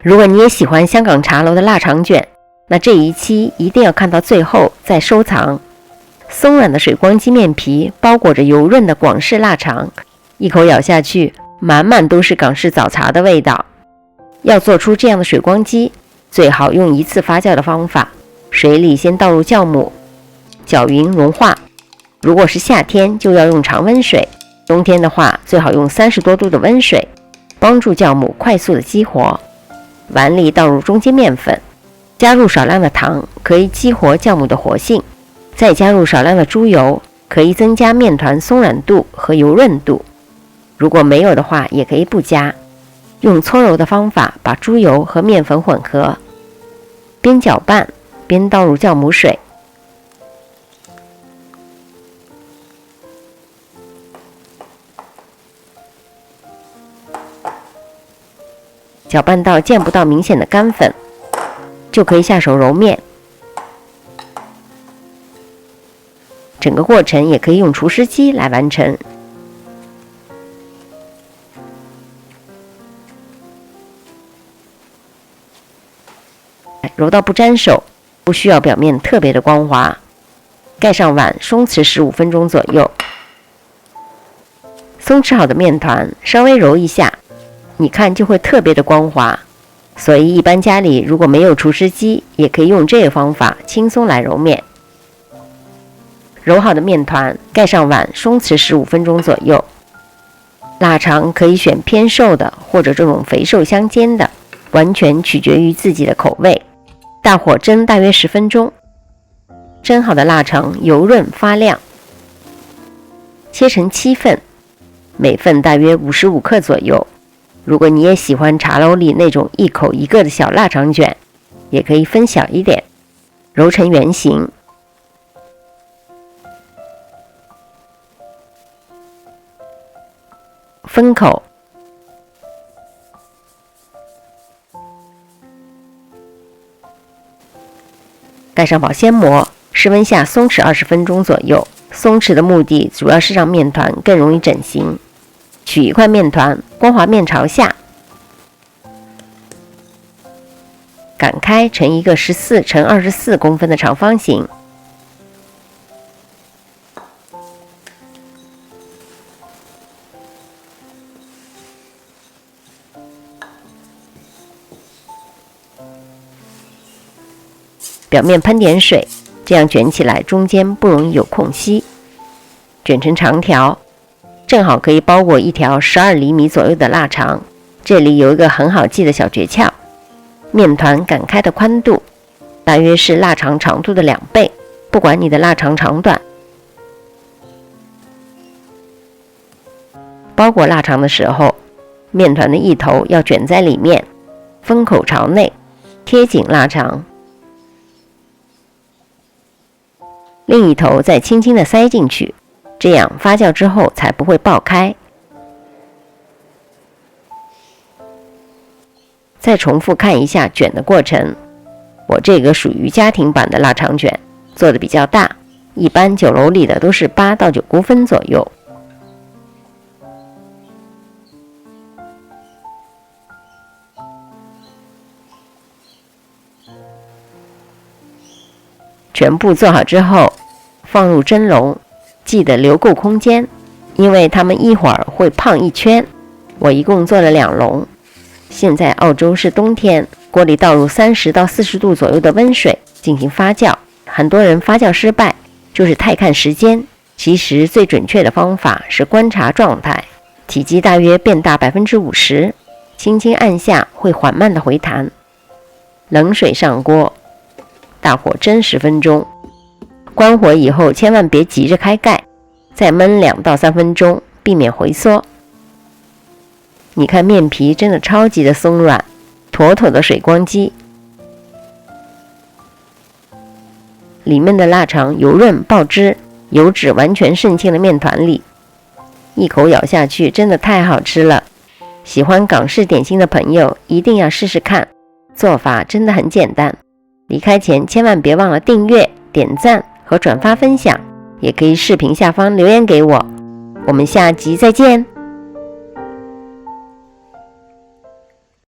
如果你也喜欢香港茶楼的腊肠卷，那这一期一定要看到最后再收藏。松软的水光肌面皮包裹着油润的广式腊肠，一口咬下去，满满都是港式早茶的味道。要做出这样的水光肌，最好用一次发酵的方法，水里先倒入酵母，搅匀融化。如果是夏天，就要用常温水；冬天的话，最好用30多度的温水，帮助酵母快速的激活。碗里倒入中筋面粉，加入少量的糖，可以激活酵母的活性。再加入少量的猪油，可以增加面团松软度和油润度。如果没有的话，也可以不加。用搓揉的方法把猪油和面粉混合，边搅拌边倒入酵母水。搅拌到见不到明显的干粉，就可以下手揉面。整个过程也可以用除湿机来完成。揉到不沾手，不需要表面特别的光滑。盖上碗，松弛15分钟左右。松弛好的面团稍微揉一下，你看就会特别的光滑。所以一般家里如果没有除湿机，也可以用这个方法轻松来揉面。揉好的面团盖上碗，松弛15分钟左右。腊肠可以选偏瘦的，或者这种肥瘦相间的，完全取决于自己的口味。大火蒸大约10分钟，蒸好的腊肠油润发亮。切成7份，每份大约55克左右。如果你也喜欢茶楼里那种一口一个的小腊肠卷，也可以分小一点，揉成圆形。封口，盖上保鲜膜，室温下松弛20分钟左右。松弛的目的主要是让面团更容易整形。取一块面团，光滑面朝下，擀开成一个14乘24公分的长方形。表面喷点水，这样卷起来中间不容易有空隙。卷成长条，正好可以包裹一条12厘米左右的腊肠。这里有一个很好记的小诀窍，面团擀开的宽度大约是腊肠长度的2倍，不管你的腊肠长短。包裹腊肠的时候，面团的一头要卷在里面，封口朝内，贴紧腊肠，另一头再轻轻地塞进去，这样发酵之后才不会爆开。再重复看一下卷的过程。我这个属于家庭版的腊肠卷，做的比较大，一般酒楼里的都是8到9公分左右。全部做好之后，放入蒸笼，记得留够空间，因为它们一会儿会胖一圈。我一共做了2笼。现在澳洲是冬天，锅里倒入30到40度左右的温水进行发酵。很多人发酵失败，就是太看时间。其实最准确的方法是观察状态，体积大约变大50%，轻轻按下会缓慢的回弹。冷水上锅，大火蒸10分钟，关火以后千万别急着开盖，再焖2到3分钟，避免回缩。你看面皮真的超级的松软，妥妥的水光肌，里面的腊肠油润爆汁，油脂完全渗进了面团里，一口咬下去真的太好吃了。喜欢港式点心的朋友一定要试试看，做法真的很简单。离开前千万别忘了订阅、点赞和转发分享，也可以视频下方留言给我。我们下集再见。